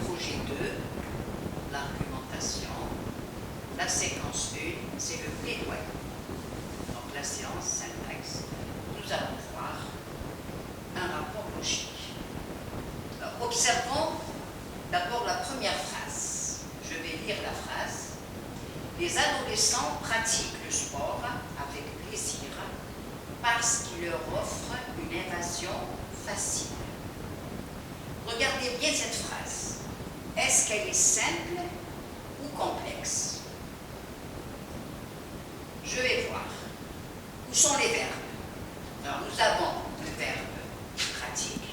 projet 2, l'argumentation. La séquence 1, c'est le plaidoyer. Donc la séance syntaxe, nous allons voir un rapport logique. Alors, observons d'abord la première phrase. Je vais lire la phrase. Les adolescents pratiquent le sport avec plaisir parce qu'il leur offre une évasion facile. Regardez bien cette phrase. Est-ce qu'elle est simple ou complexe? Je vais voir. Où sont les verbes? Alors, nous avons le verbe pratique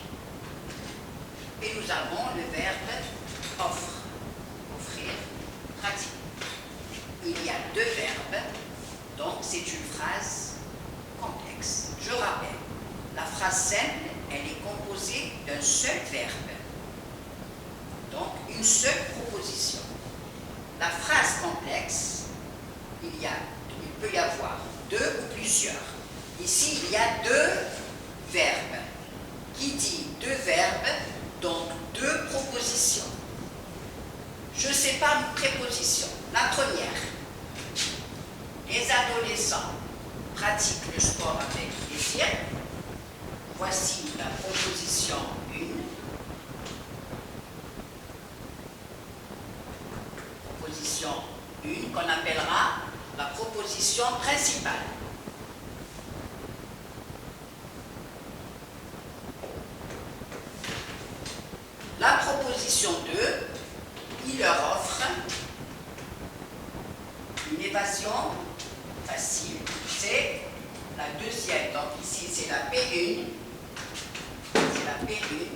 et nous avons le verbe offre, offrir, pratique. Il y a deux verbes, donc c'est une phrase complexe. Je rappelle, la phrase simple, elle est composée d'un seul verbe, donc une seule proposition. La phrase complexe, il peut y avoir deux ou plusieurs. Ici, il y a deux verbes. Qui dit deux verbes, donc deux propositions. Je sépare une préposition. La première, les adolescents pratiquent le sport avec plaisir. Voici la proposition 1. Proposition 1 qu'on appellera la proposition principale. La proposition 2, il leur offre une évasion facile. C'est la deuxième. Donc ici, c'est la P1. C'est la P1.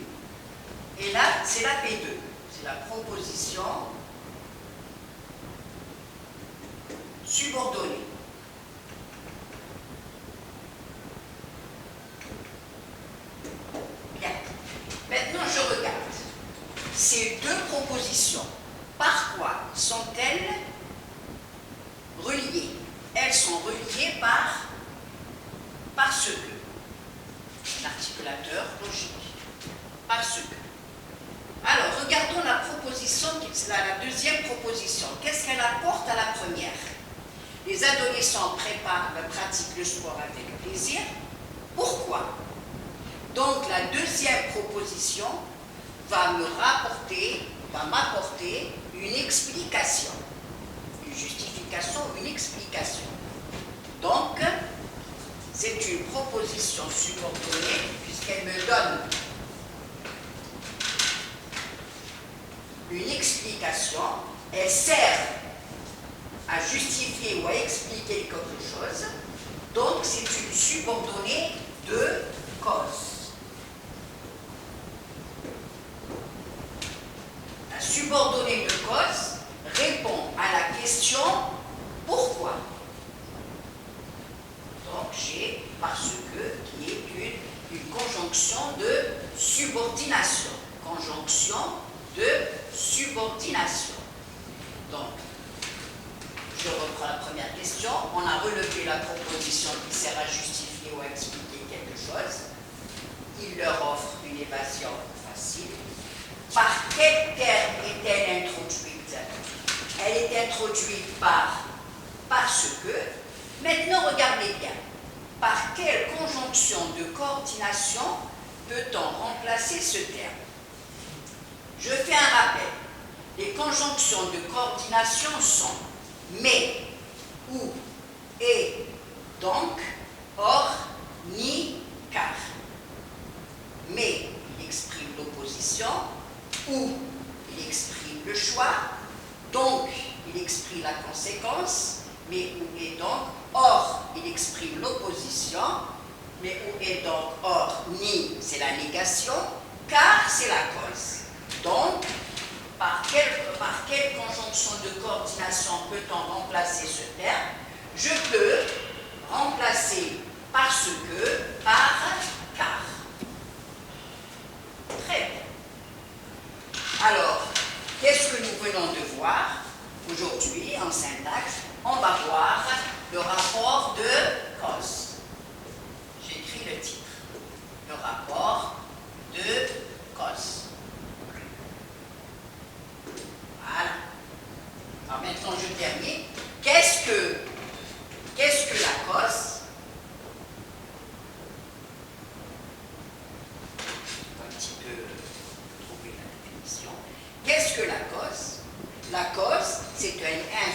Et là, c'est la P2. C'est la proposition subordonnée. Bien. Maintenant, je regarde. Ces deux propositions, par quoi sont-elles reliées? Elles sont reliées par parce que. L'articulateur logique. Parce que. Alors, regardons la proposition, la deuxième proposition. Qu'est-ce qu'elle apporte à la première? Les adolescents pratiquent le sport avec plaisir. Pourquoi? Donc, la deuxième proposition va m'apporter une explication, une justification, une explication. Donc, c'est une proposition subordonnée puisqu'elle me donne une explication. Elle sert à justifier ou à expliquer quelque chose. Donc, c'est une subordonnée de cause. Subordonnée de cause répond à la question pourquoi. Donc j'ai parce que qui est une conjonction de subordination. Conjonction de subordination. Donc, je reprends la première question. On a relevé la proposition qui sert à justifier ou à expliquer quelque chose. Il leur offre une évasion facile. Par quel terme est-elle introduite? Elle est introduite par parce que. Maintenant, regardez bien. Par quelle conjonction de coordination peut-on remplacer ce terme? Je fais un rappel. Les conjonctions de coordination sont mais, ou, et, donc, or, ni, car. Mais, il exprime l'opposition. Ou il exprime le choix, donc il exprime la conséquence, mais où est donc, or il exprime l'opposition, mais où est donc, or, ni c'est la négation, car c'est la cause. Donc, par quelle conjonction de coordination peut-on remplacer ce terme? Je peux remplacer parce que par car. Très bien. Alors, qu'est-ce que nous venons de voir aujourd'hui en syntaxe? On va voir le rapport de cause. J'écris le titre. Le rapport de cause. qu'est-ce que la cause? La cause, c'est un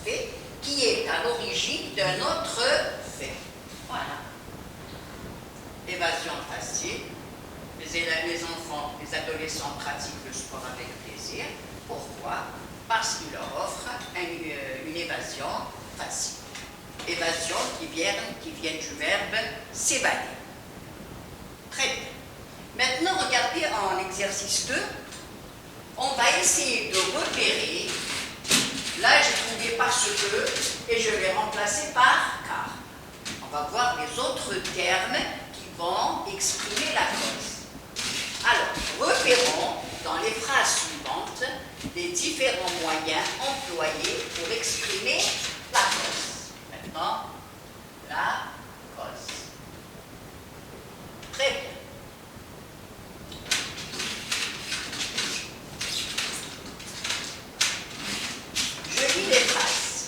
fait qui est à l'origine d'un autre fait. Voilà. Évasion facile. Les enfants, les adolescents pratiquent le sport avec plaisir. Pourquoi? Parce qu'il leur offre une évasion facile. Évasion qui vient du verbe s'évader. Très bien. Maintenant, regardez en exercice 2, on va essayer de repérer. Là, j'ai trouvé parce que et je l'ai remplacé par car. On va voir les autres termes qui vont exprimer la cause. Alors, repérons dans les phrases suivantes les différents moyens employés pour exprimer la cause. Maintenant, la cause. Très bien. Je lis les phrases.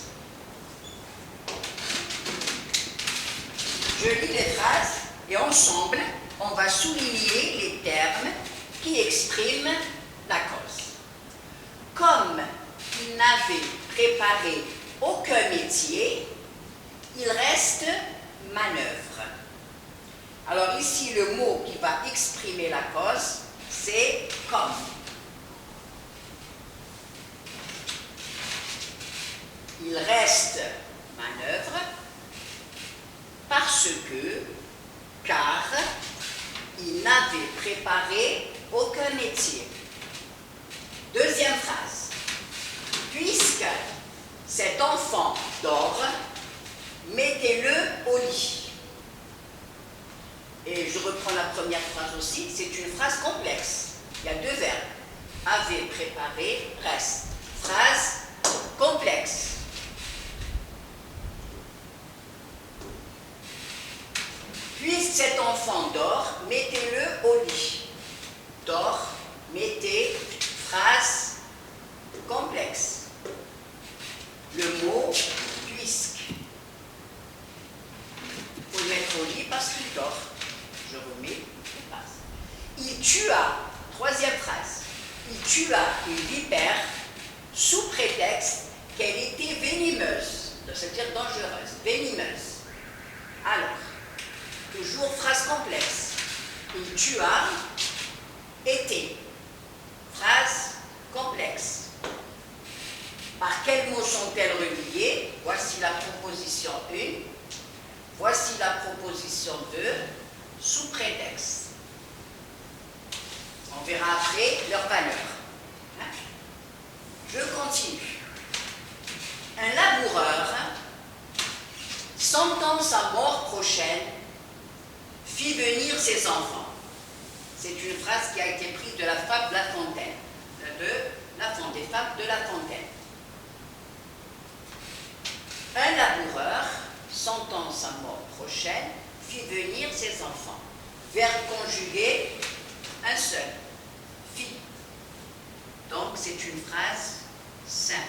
Je lis les phrases et ensemble, on va souligner les termes qui expriment la cause. Comme il n'avait préparé aucun métier, il reste manœuvre. Alors ici, le mot qui va exprimer la cause, c'est comme. Il reste manœuvre parce que, car, il n'avait préparé aucun métier. Deuxième phrase. Puisque cet enfant dort, mettez-le au lit. Et je reprends la première phrase aussi, c'est une phrase complexe. Il y a deux verbes. Avait préparé, reste. Phrase complexe. Puisque cet enfant dort, mettez-le au lit. Dort, mettez, phrase complexe. Le mot puisque. Il faut le mettre au lit parce qu'il dort. Je remets les phrases. Il tua, troisième phrase, il tua une vipère sous prétexte qu'elle était venimeuse, c'est-à-dire dangereuse, venimeuse. Alors, toujours phrase complexe. Il tua, était. Phrase complexe. Par quels mots sont-elles reliées? Voici la proposition 1. Voici la proposition 2. Sous prétexte. On verra après leur valeur. Hein? Je continue. Un laboureur, sentant sa mort prochaine, fit venir ses enfants. C'est une phrase qui a été prise de la fable de La Fontaine, des fables de La Fontaine. Un laboureur, sentant sa mort prochaine, fit venir ses enfants. Verbe conjugué, un seul, fit. Donc c'est une phrase simple.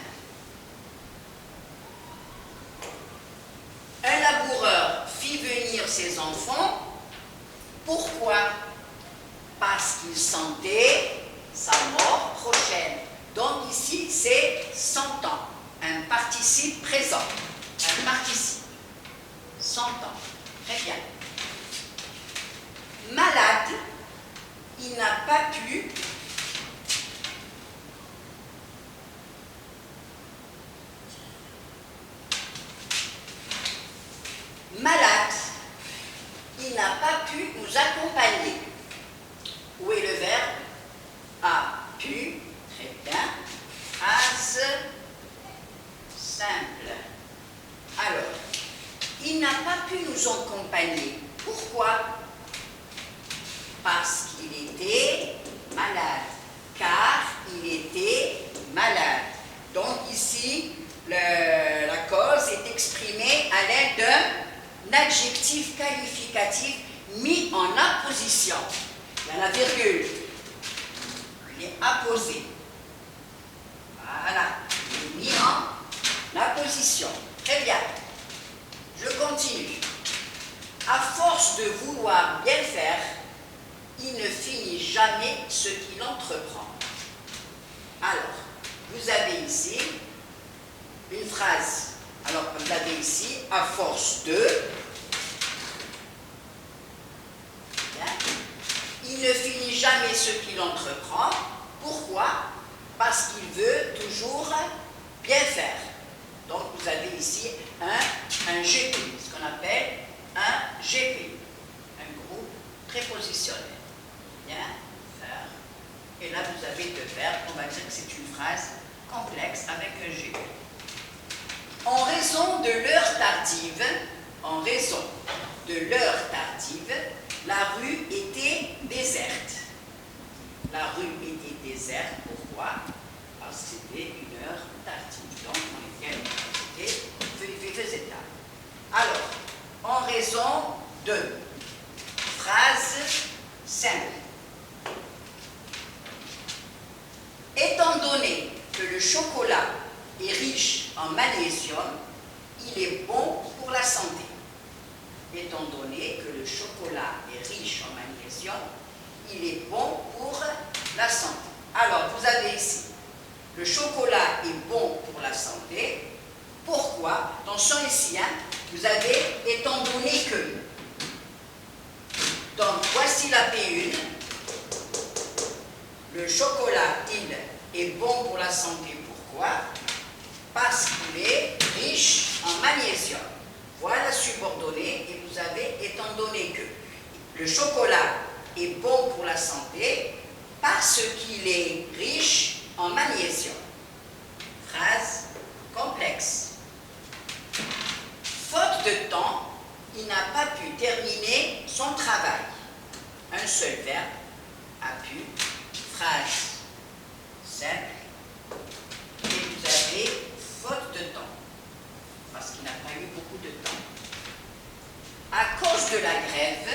Un laboureur fit venir ses enfants. Pourquoi? Parce qu'il sentait sa mort prochaine. Donc ici, c'est sentant, un participe présent, un participe, sentant. Très bien. Malade, il n'a pas pu nous accompagner. Où est le verbe? A pu. Très bien. Phrase simple. Alors, il n'a pas pu nous accompagner. Pourquoi? Parce qu'il était malade. Car il était malade. Donc ici, la cause est exprimée à l'aide d'un adjectif qualificatif mis en apposition. Il y a la virgule. Il est apposé. Voilà. Il est mis en apposition. Très bien. Je continue. À force de vouloir bien faire, il ne finit jamais ce qu'il entreprend. vous avez ici une phrase. Alors, vous avez ici, à force de, bien, il ne finit jamais ce qu'il entreprend. Pourquoi? Parce qu'il veut toujours bien faire. Donc, vous avez ici un GP, ce qu'on appelle un GP, un groupe prépositionnel. Bien faire. Et là, vous avez deux verbes. On va dire que c'est une phrase complexe avec un GP. En raison de l'heure tardive, la rue était déserte. La rue était déserte, pourquoi? Parce que c'était une heure tardive. Donc, on était à l'université, il faisait tard. Alors, en raison de, phrase simple. Étant donné que le chocolat est riche en magnésium, il est bon pour la santé. Étant donné que le chocolat est riche en magnésium, il est bon pour la santé. Alors, vous avez ici, le chocolat est bon pour la santé. Pourquoi? Attention ici, vous avez étant donné que. Donc, voici la P1. Le chocolat, il est bon pour la santé. Pourquoi? Parce qu'il est riche en magnésium. Voilà subordonné, et vous avez étant donné que le chocolat est bon pour la santé parce qu'il est riche en magnésium. Phrase complexe. Faute de temps, il n'a pas pu terminer son travail. Un seul verbe, a pu. Phrase simple. Et vous avez faute de temps, parce qu'il n'a pas eu beaucoup de temps. À cause de la grève,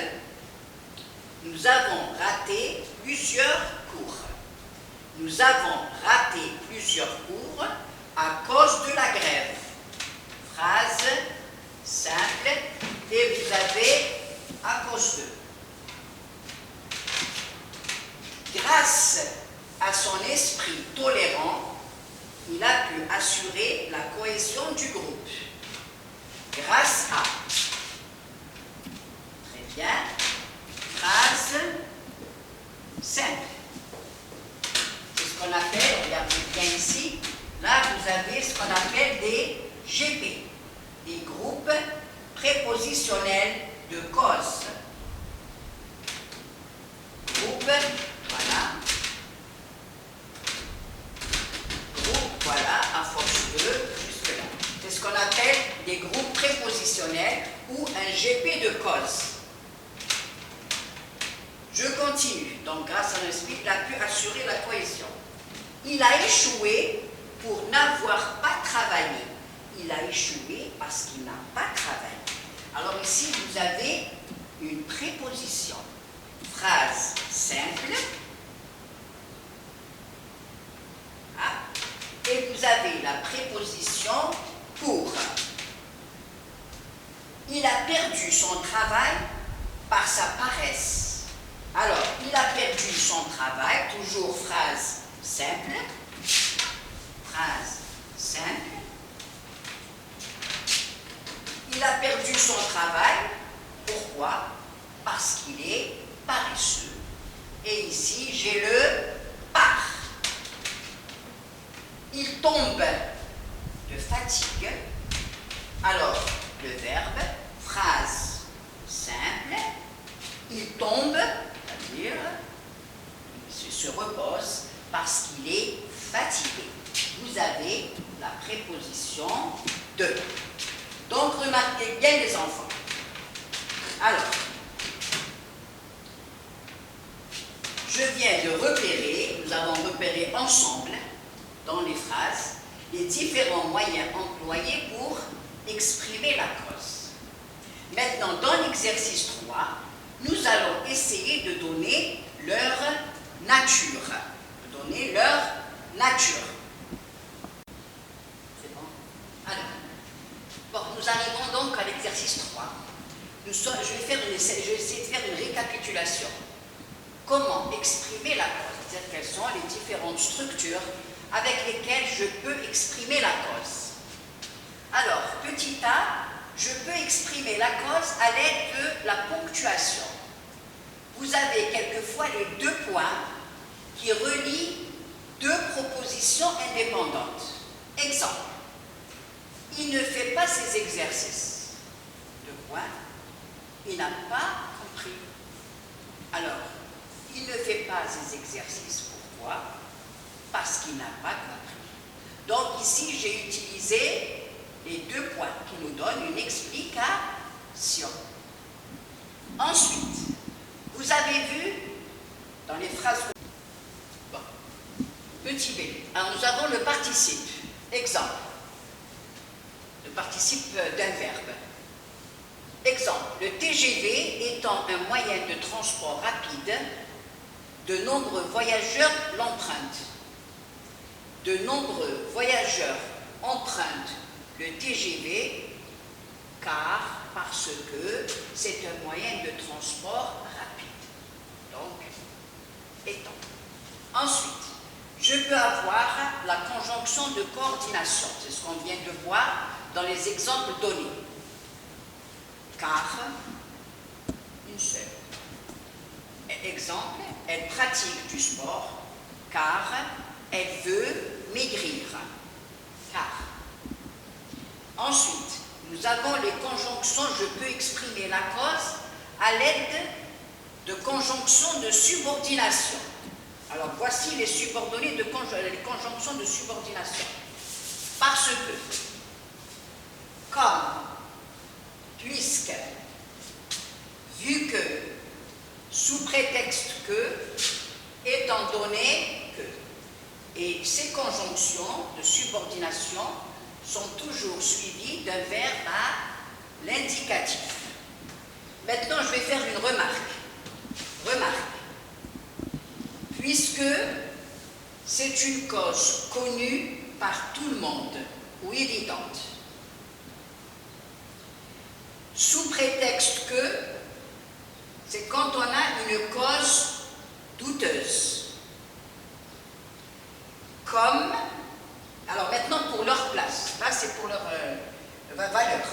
nous avons raté plusieurs cours. Nous avons raté plusieurs cours à cause de la grève. Phrase simple. Et vous avez à cause de. Grâce à son esprit tolérant, il a pu assurer la cohésion du groupe. Grâce à. Très bien. Phrase simple. C'est ce qu'on appelle, regardez bien ici, là vous avez ce qu'on appelle des GP, des groupes prépositionnels de cause. Groupe, voilà. Groupe, voilà, à force de, jusque là. C'est ce qu'on appelle des groupes prépositionnels ou un GP de cause. Je continue. Donc, grâce à l'esprit, il a pu assurer la cohésion. Il a échoué pour n'avoir pas travaillé. Il a échoué parce qu'il n'a pas travaillé. Alors ici, vous avez une préposition. Phrase simple. Ah. Et vous avez la préposition pour. Il a perdu son travail par sa paresse. Alors, il a perdu son travail, toujours phrase simple. Phrase simple. Il a perdu son travail. Pourquoi? Parce qu'il est paresseux. Et ici, j'ai le par. Il tombe de fatigue. Alors, le verbe, phrase simple. Il tombe, c'est-à-dire, il se repose parce qu'il est fatigué. Vous avez la préposition de. Donc, remarquez bien les enfants. Alors, je viens de repérer, nous avons repéré ensemble, dans les phrases, les différents moyens employés pour exprimer la cause. Maintenant, dans l'exercice 3, nous allons essayer de donner leur nature. C'est bon? Alors, bon, nous arrivons donc à l'exercice 3. Je vais essayer de faire une récapitulation. Comment exprimer la cause? C'est-à-dire quelles sont les différentes structures avec lesquels je peux exprimer la cause. Alors, petit a, je peux exprimer la cause à l'aide de la ponctuation. Vous avez quelquefois les deux points qui relient deux propositions indépendantes. Exemple, il ne fait pas ses exercices. Deux points, il n'a pas compris. Alors, il ne fait pas ses exercices. Pourquoi? Parce qu'il n'a pas compris. Donc ici, j'ai utilisé les deux points qui nous donnent une explication. Ensuite, vous avez vu dans les phrases... Bon. Petit b. Alors nous avons le participe. Exemple. Le participe d'un verbe. Exemple. Le TGV étant un moyen de transport rapide, de nombreux voyageurs l'empruntent. De nombreux voyageurs empruntent le TGV parce que c'est un moyen de transport rapide. Donc, étant. Ensuite, je peux avoir la conjonction de coordination. C'est ce qu'on vient de voir dans les exemples donnés. Car, une seule. Exemple, elle pratique du sport car elle veut maigrir. Car. Ensuite, nous avons les conjonctions, je peux exprimer la cause à l'aide de conjonctions de subordination. Alors, voici les subordonnées les conjonctions de subordination. Parce que, comme, puisque, vu que, sous prétexte que, étant donné que. Et ces conjonctions de subordination sont toujours suivies d'un verbe à l'indicatif. Maintenant, je vais faire une remarque. Remarque. Puisque c'est une cause connue par tout le monde ou évidente. Sous prétexte que, c'est quand on a une cause douteuse. Comme, alors maintenant pour leur place, là c'est pour leur valeur,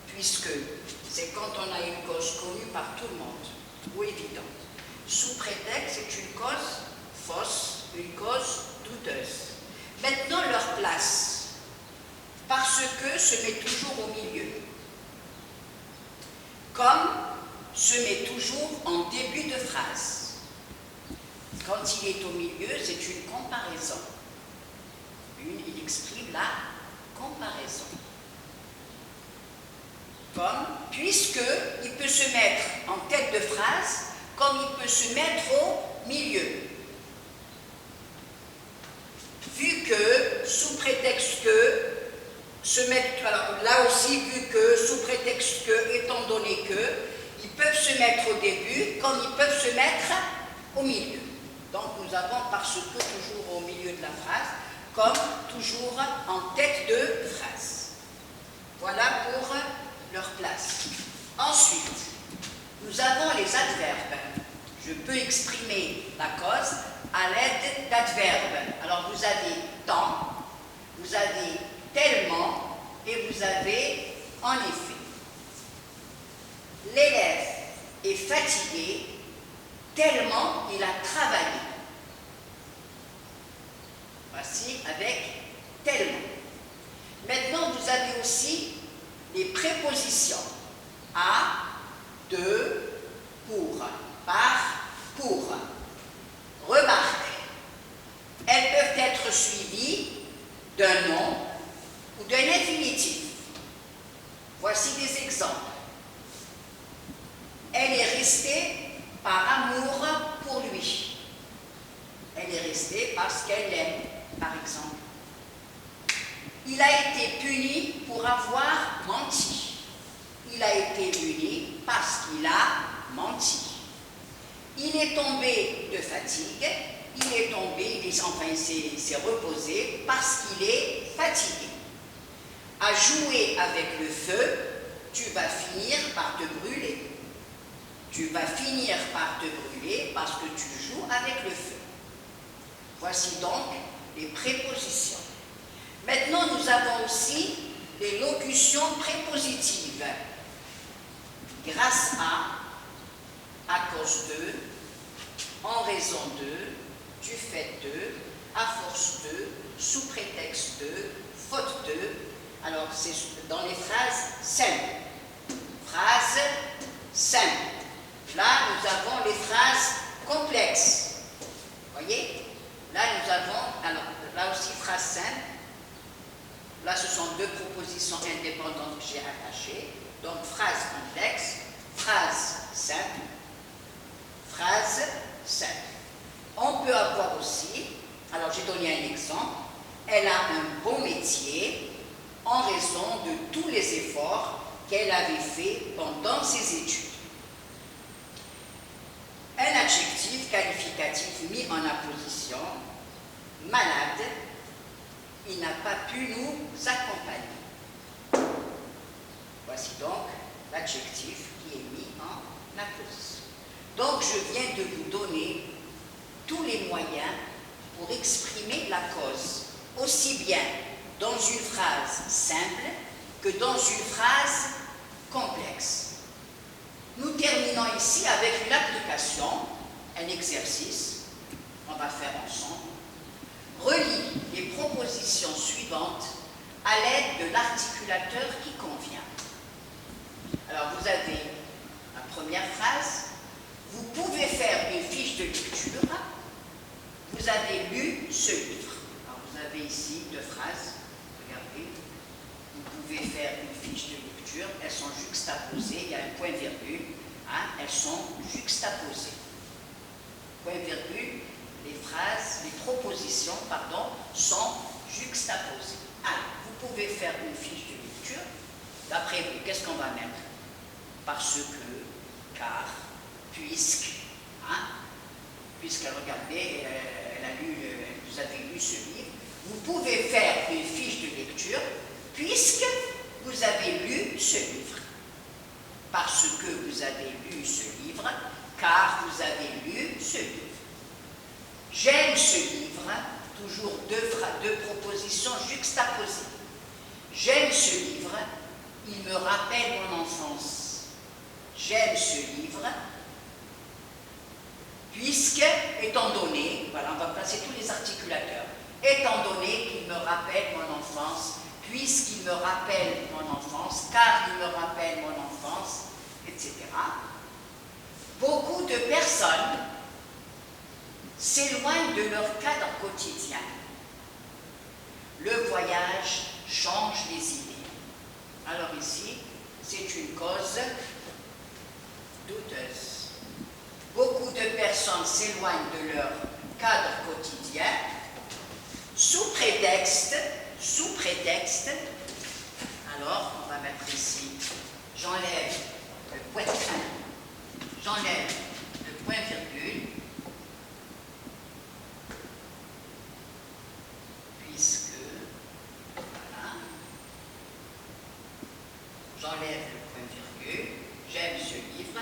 puisque c'est quand on a une cause connue par tout le monde, ou évidente. Sous prétexte, c'est une cause fausse, une cause douteuse. Maintenant leur place, parce que se met toujours au milieu. Comme se met toujours en début de phrase. Quand il est au milieu, c'est une comparaison. Il exprime la comparaison. Comme, puisqu'il peut se mettre en tête de phrase, comme il peut se mettre au milieu. Vu que, sous prétexte que, se mettre, alors là aussi, vu que, sous prétexte que, étant donné que, ils peuvent se mettre au début, comme ils peuvent se mettre au milieu. Donc nous avons parce que toujours au milieu de la phrase, comme toujours en tête de phrase. Voilà pour leur place. Ensuite, nous avons les adverbes. Je peux exprimer la cause à l'aide d'adverbes. Alors vous avez tant, vous avez tellement et vous avez en effet. L'élève est fatigué tellement il a travaillé. Voici avec tellement. Maintenant, vous avez aussi les prépositions à, de, pour, par, pour. Remarque, elles peuvent être suivies d'un nom ou d'un infinitif. Voici des exemples. Elle est restée par amour pour lui. Elle est restée parce qu'elle l'aime, par exemple. Il a été puni pour avoir menti. Il a été puni parce qu'il a menti. Il est tombé de fatigue. Il est tombé, il s'est reposé parce qu'il est fatigué. À jouer avec le feu, tu vas finir par te brûler. Tu vas finir par te brûler parce que tu joues avec le feu. Voici donc les prépositions. Maintenant, nous avons aussi les locutions prépositives. Grâce à cause de, en raison de, du fait de, à force de, sous prétexte de, faute de. Alors, c'est dans les phrases simples. Phrases simples. Là, nous avons les phrases complexes. Voyez? Là, nous avons, alors, là aussi, phrases simples. Là, ce sont deux propositions indépendantes que j'ai attachées. Donc, phrase complexe, phrase simple, phrase simple. On peut avoir aussi, alors j'ai donné un exemple, elle a un bon métier en raison de tous les efforts qu'elle avait fait pendant ses études. Un adjectif qualificatif mis en apposition, malade, il n'a pas pu nous accompagner. Voici donc l'adjectif qui est mis en apposition. Donc je viens de vous donner tous les moyens pour exprimer la cause, aussi bien dans une phrase simple que dans une phrase complexe. Nous terminons ici avec une application, un exercice qu'on va faire ensemble. Relis les propositions suivantes à l'aide de l'articulateur qui convient. Alors vous avez la première phrase, vous pouvez faire une fiche de lecture, vous avez lu ce livre. Alors vous avez ici deux phrases, regardez, vous pouvez faire une fiche de lecture, elles sont juxtaposées, il y a un point virgule, hein, elles sont juxtaposées. Point virgule, les phrases, les propositions, pardon, sont juxtaposées. Alors, vous pouvez faire une fiche de lecture, d'après vous, qu'est-ce qu'on va mettre? Parce que, car, puisque, hein, puisqu'elle regardait, elle a lu, vous avez lu ce livre, vous pouvez faire une fiche de lecture puisque vous avez lu ce livre. Parce que vous avez lu ce livre, car vous avez lu ce livre. J'aime ce livre, toujours deux propositions juxtaposées. J'aime ce livre, il me rappelle mon enfance. J'aime ce livre, puisque, étant donné, voilà, on va placer tous les articulateurs, étant donné qu'il me rappelle mon enfance, puisqu'il me rappelle mon enfance, car il me rappelle mon enfance, etc. Beaucoup de personnes s'éloignent de leur cadre quotidien. Le voyage change les idées. Alors ici, c'est une cause douteuse. Beaucoup de personnes s'éloignent de leur cadre quotidien sous prétexte, alors on va mettre ici, j'enlève le point de fin, j'enlève le point virgule, puisque, voilà, j'enlève le point virgule, j'aime ce livre,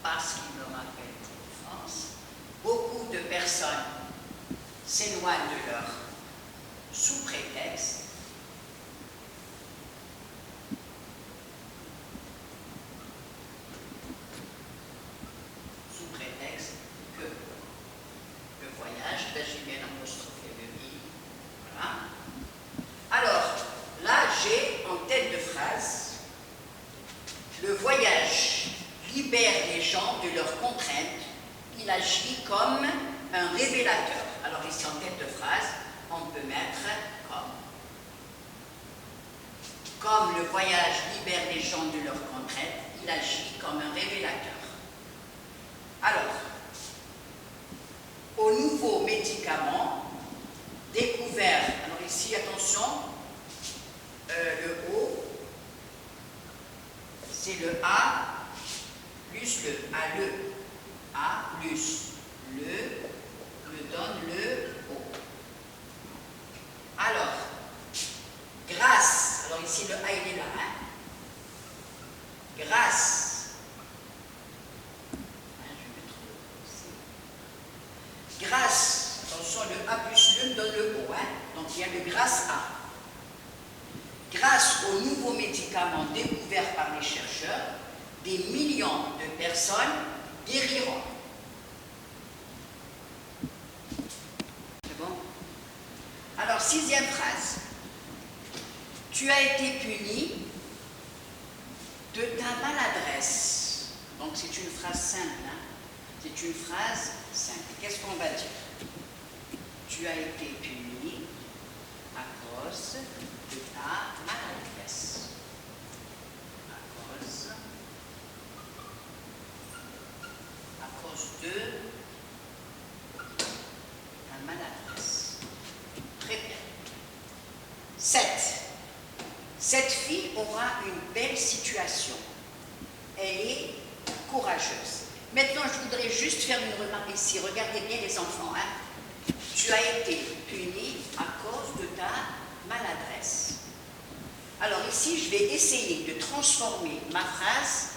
parce qu'il me rappelle mon enfance. Beaucoup de personnes s'éloignent de leur sous-prétexte. Sous prétexte que le voyage, là j'ai bien apostrophé le i. Voilà. Alors, là j'ai en tête de phrase, le voyage libère les gens de leurs contraintes, il agit comme un révélateur. Alors ici en tête de phrase, on peut mettre comme le voyage libère les gens de leurs contraintes, il agit comme un révélateur. Alors, aux nouveaux médicaments découverts, alors ici attention, le O, c'est le A plus le A, le A plus le donne le O. Alors, grâce, alors ici le A il est là, hein? Grâce de personnes guériront. C'est bon? Alors, 6e phrase. Tu as été puni de ta maladresse. Donc, c'est une phrase simple. Hein? C'est une phrase simple. Qu'est-ce qu'on va dire? Tu as été puni à cause de ta maladresse. À cause de ta maladresse. Très bien. 7. Cette fille aura une belle situation. Elle est courageuse. Maintenant, je voudrais juste faire une remarque ici. Regardez bien les enfants. Hein? Tu as été puni à cause de ta maladresse. Alors ici, je vais essayer de transformer ma phrase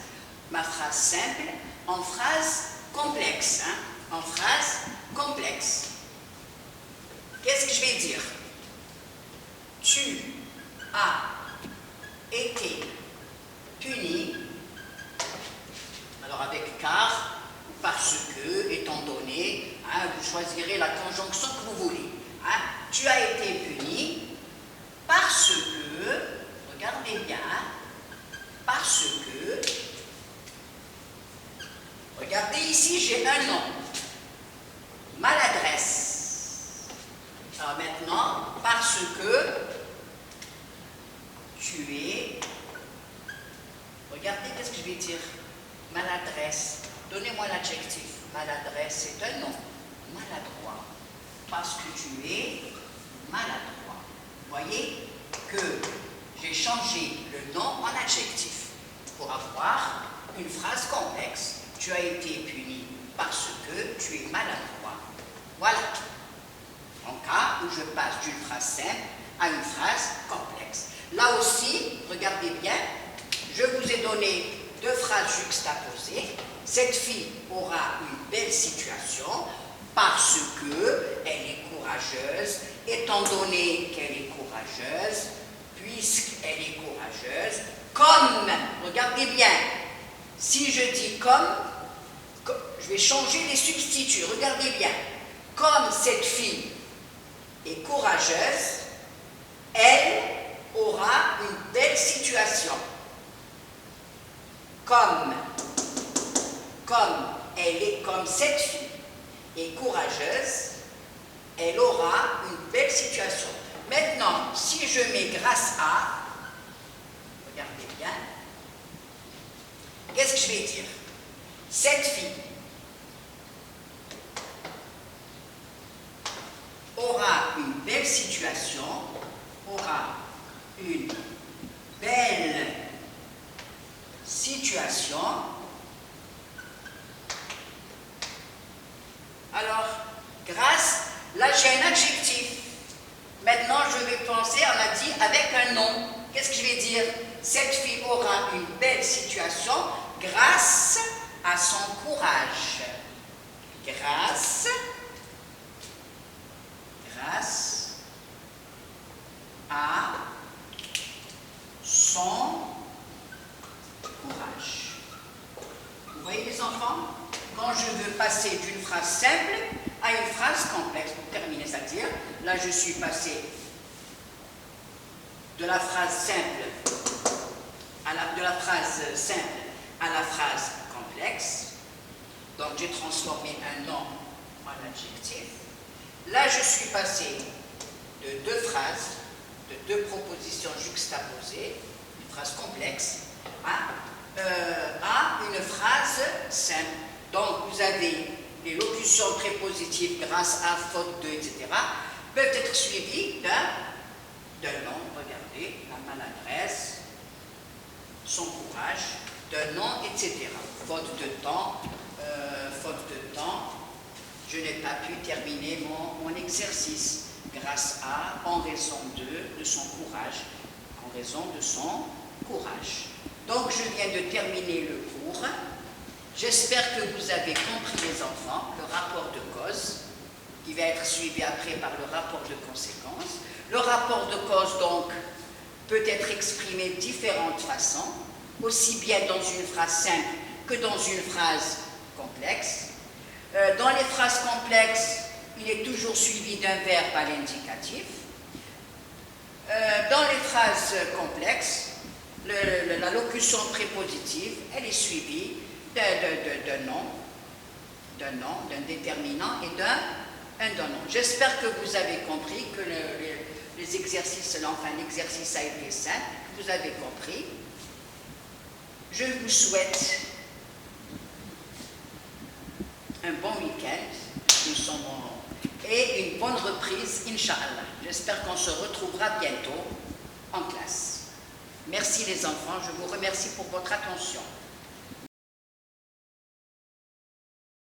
simple, en phrase complexe. Hein? En phrase complexe. Qu'est-ce que je vais dire? Tu as été puni, alors avec car, parce que, étant donné, hein, vous choisirez la conjonction que vous voulez. Hein. Tu as été puni parce que, regardez bien, parce que, regardez ici, j'ai un nom, maladresse. Alors maintenant, parce que tu es, regardez qu'est-ce que je vais dire, maladresse. Donnez-moi l'adjectif. Maladresse, c'est un nom. Maladroit. Parce que tu es maladroit. Vous voyez que j'ai changé le nom en adjectif pour avoir une phrase complexe. Tu as été puni parce que tu es maladroit. Voilà. En cas où je passe d'une phrase simple à une phrase complexe. Là aussi, regardez bien, je vous ai donné 2 phrases juxtaposées. Cette fille aura une belle situation parce qu'elle est courageuse, étant donné qu'elle est courageuse, puisqu'elle est courageuse, comme, regardez bien, si je dis comme, je vais changer les substituts, regardez bien, comme cette fille est courageuse, elle aura une belle situation. Comme cette fille est courageuse, elle aura une belle situation. Maintenant, si je mets grâce à, regardez bien, qu'est-ce que je vais dire? Cette fille aura une belle situation, aura une belle situation. Alors, grâce, là j'ai un adjectif. Maintenant, je vais penser, on a dit, avec un nom. Qu'est-ce que je vais dire? Cette fille aura une belle situation grâce à son courage. Grâce à son courage. Vous voyez les enfants? Quand je veux passer d'une phrase simple à une phrase complexe, pour terminer, c'est-à-dire, là je suis passé de la phrase simple à la phrase complexe. Donc j'ai transformé un nom en adjectif. Là je suis passé de 2 phrases, de 2 propositions juxtaposées, une phrase complexe, à une phrase simple. Donc vous avez les locutions prépositives grâce à, faute de, etc. peuvent être suivies d'un nom, regardez, la maladresse, son courage, d'un nom, etc. Faute de temps, je n'ai pas pu terminer mon exercice grâce à, en raison de son courage, en raison de son courage. Donc je viens de terminer le cours. J'espère que vous avez compris, les enfants, le rapport de cause, qui va être suivi après par le rapport de conséquence. Le rapport de cause, donc, peut être exprimé de différentes façons, aussi bien dans une phrase simple que dans une phrase complexe. Dans les phrases complexes, il est toujours suivi d'un verbe à l'indicatif. Dans les phrases complexes, la locution prépositive, elle est suivie d'un nom, d'un déterminant et d'un nom. J'espère que vous avez compris, que les exercices, enfin l'exercice a été simple, que vous avez compris. Je vous souhaite un bon week-end et une bonne reprise, Inch'Allah. J'espère qu'on se retrouvera bientôt en classe. Merci les enfants, je vous remercie pour votre attention.